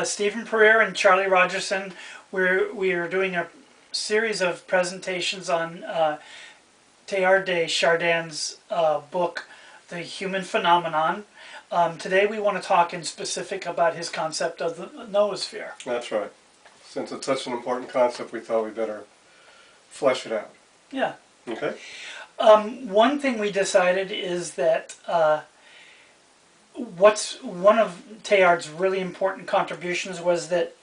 Stephen Pereira and Charlie Rogerson. We are doing a series of presentations on Teilhard de Chardin's book, The Human Phenomenon. Today we want to talk in specific about his concept of the noosphere. That's right. Since it's such an important concept, we thought we better flesh it out. Yeah. Okay? One thing we decided is that what's one of Teilhard's really important contributions was that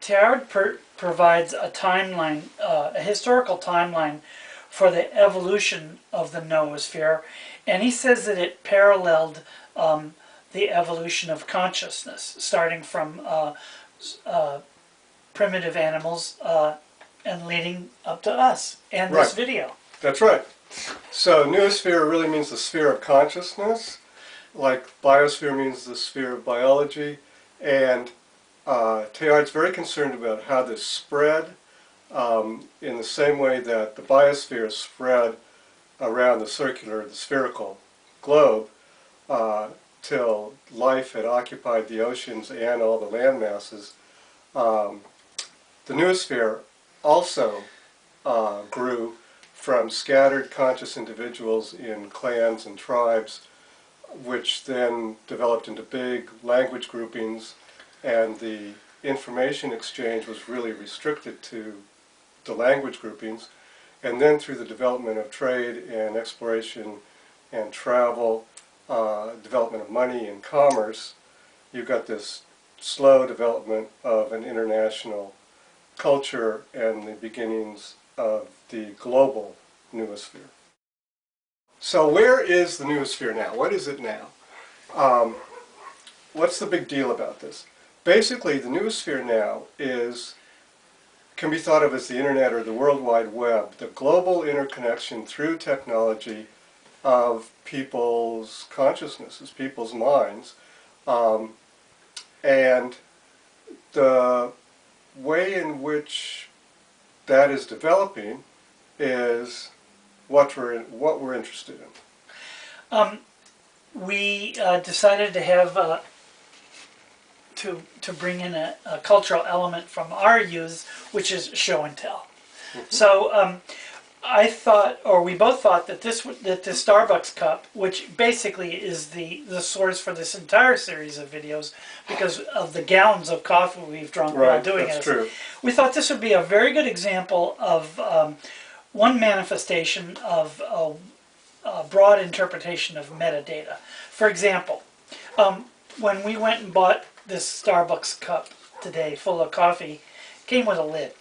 Teilhard provides a timeline, a historical timeline for the evolution of the noosphere, and he says that it paralleled the evolution of consciousness, starting from primitive animals and leading up to us and this video. That's right. So noosphere really means the sphere of consciousness, like biosphere means the sphere of biology, and Teilhard's very concerned about how this spread in the same way that the biosphere spread around the spherical globe till life had occupied the oceans and all the land masses. The noosphere also grew from scattered conscious individuals in clans and tribes, which then developed into big language groupings, and the information exchange was really restricted to the language groupings. And then through the development of trade and exploration and travel, development of money and commerce, you've got this slow development of an international culture and the beginnings of the global noosphere. So where is the noosphere now? What is it now? What's the big deal about this? Basically, the noosphere now can be thought of as the internet or the World Wide Web, the global interconnection through technology of people's consciousnesses, people's minds. And the way in which that is developing is what we're interested in. We decided to have to bring in a cultural element from our youth, which is show and tell. So I thought, or we both thought, that the Starbucks cup, which basically is the source for this entire series of videos because of the gallons of coffee we've drunk while doing that's it. True. We thought this would be a very good example of one manifestation of a broad interpretation of metadata. For example, when we went and bought this Starbucks cup today full of coffee, it came with a lid.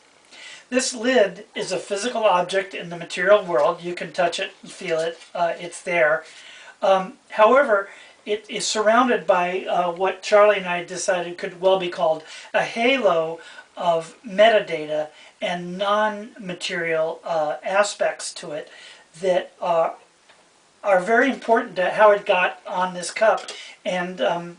This lid is a physical object in the material world. You can touch it, feel it, it's there. However, it is surrounded by what Charlie and I decided could well be called a halo of metadata and non-material aspects to it that are very important to how it got on this cup, and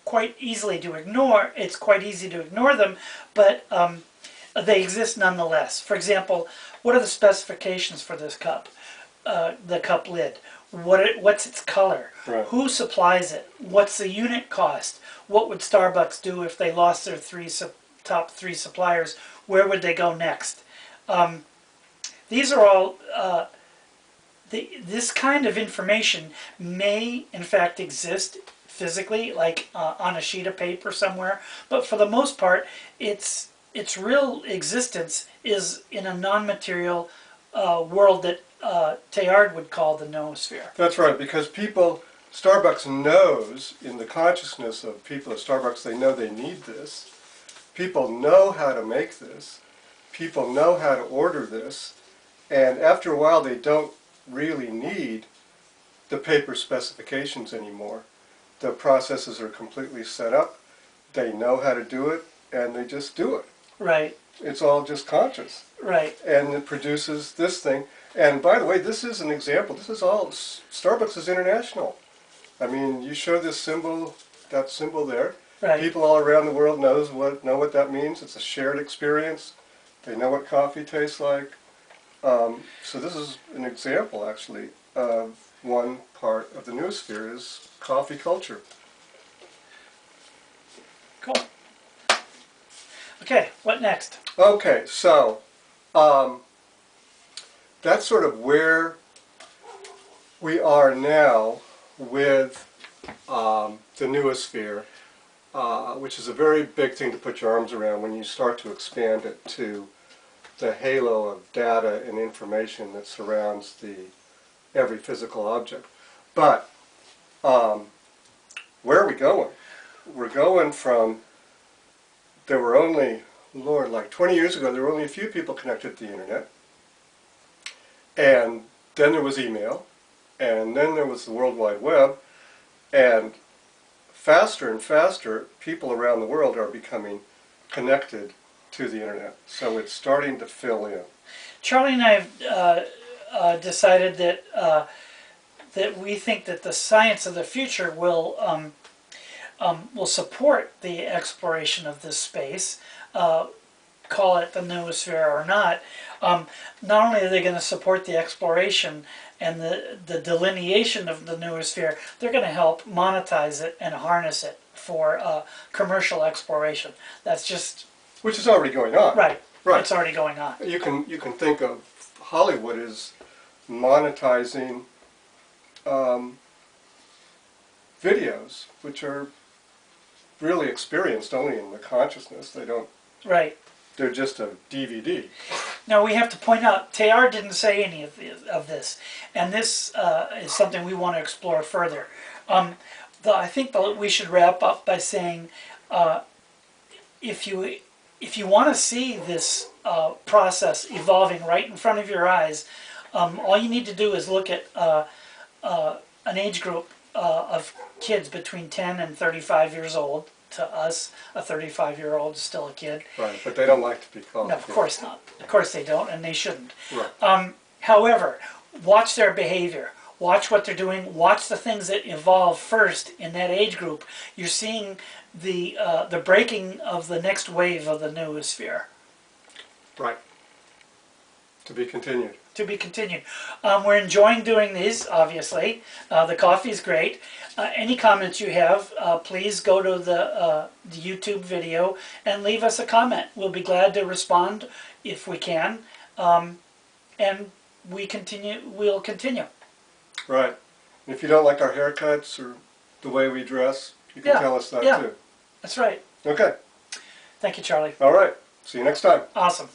quite easily to ignore. It's quite easy to ignore them, but they exist nonetheless. For example, what are the specifications for this cup? The cup lid. What's its color? Right. Who supplies it? What's the unit cost? What would Starbucks do if they lost their top three suppliers? Where would they go next? These are all, this kind of information may in fact exist physically, like on a sheet of paper somewhere, but for the most part its real existence is in a non-material world that Teilhard would call the noosphere. That's right, because Starbucks knows, in the consciousness of people at Starbucks, they know they need this. People know how to make this. People know how to order this. And after a while, they don't really need the paper specifications anymore. The processes are completely set up. They know how to do it, and they just do it. Right. It's all just conscious. Right. And it produces this thing. And by the way, this is an example. This is all, Starbucks is international. I mean, you show this symbol, that symbol there. Right. People all around the world know what that means. It's a shared experience. They know what coffee tastes like. So this is an example, actually, of one part of the noosphere is coffee culture. Okay, what next? Okay, so that's sort of where we are now with the noosphere, which is a very big thing to put your arms around when you start to expand it to the halo of data and information that surrounds every physical object. But where are we going? We're going from, there were only, Lord, like 20 years ago, there were only a few people connected to the internet. And then there was email. And then there was the World Wide Web. And faster and faster, people around the world are becoming connected to the internet. So it's starting to fill in. Charlie and I have decided that that we think that the science of the future will support the exploration of this space, call it the noosphere or not. Not only are they going to support the exploration and the delineation of the noosphere, they're going to help monetize it and harness it for commercial exploration. That's just... Which is already going on. Right. Right. It's already going on. You can think of Hollywood as monetizing videos, which are really experienced only in the consciousness. They don't. Right. They're just a DVD. Now we have to point out, Teilhard didn't say any of this, and this is something we want to explore further. I think that we should wrap up by saying, if you want to see this process evolving right in front of your eyes, all you need to do is look at an age group of kids between 10 and 35 years old. To us, a 35-year-old is still a kid. Right, but they don't like to be called. No, of course not. Of course they don't, and they shouldn't. Right. However, watch their behavior. Watch what they're doing. Watch the things that evolve first in that age group. You're seeing the breaking of the next wave of the noosphere. Right. To be continued. To be continued. We're enjoying doing these, obviously. The coffee is great. Any comments you have, please go to the YouTube video and leave us a comment. We'll be glad to respond if we can. And we'll continue. Right. And if you don't like our haircuts or the way we dress, you can tell us that too. That's right. Okay. Thank you, Charlie. All right. See you next time. Awesome.